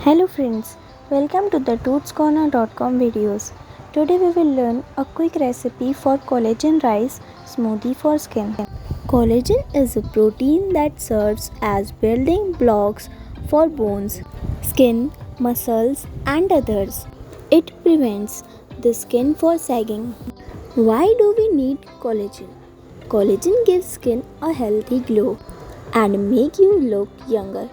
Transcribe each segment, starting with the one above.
Hello friends, welcome to the tootscorner.com videos. Today we will learn a quick recipe for collagen rice smoothie for skin. Collagen is a protein that serves as building blocks for bones, skin, muscles and others. It prevents the skin from sagging. Why do we need collagen? Collagen gives skin a healthy glow and make you look younger.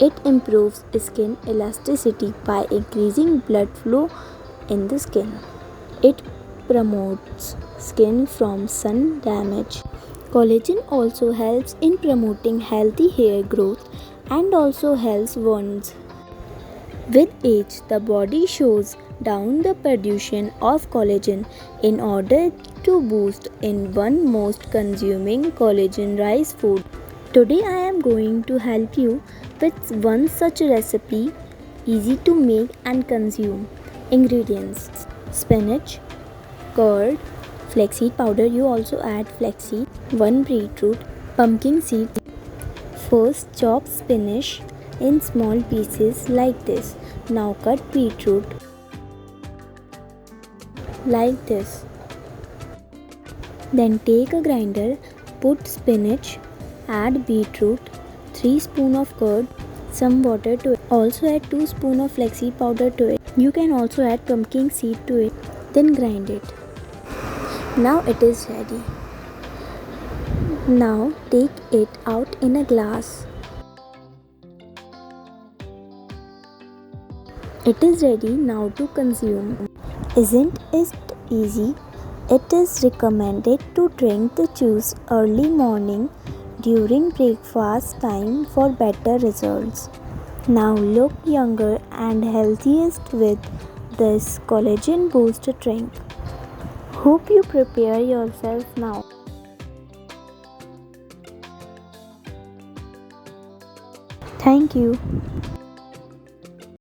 It improves skin elasticity by increasing blood flow in the skin. It promotes skin from sun damage. Collagen also helps in promoting healthy hair growth and also helps wounds. With age, the body shows down the production of collagen in order to boost in one most consuming collagen rice food. Today I am going to help you with one such recipe, easy to make and consume. Ingredients: spinach, curd, flaxseed powder, you also add flaxseed, 1 beetroot, pumpkin seed. First chop spinach in small pieces like this. Now cut beetroot like this. Then take a grinder, put spinach, add beetroot, 3 spoons of curd, some water to it. Also add 2 spoons of flaxseed powder to it. You can also add pumpkin seed to it. Then grind it. Now it is ready. Now take it out in a glass. It is ready now to consume. Isn't it easy? It is recommended to drink the juice early morning during breakfast time for better results. Now look younger and healthiest with this collagen boost drink. Hope you prepare yourself now. Thank you.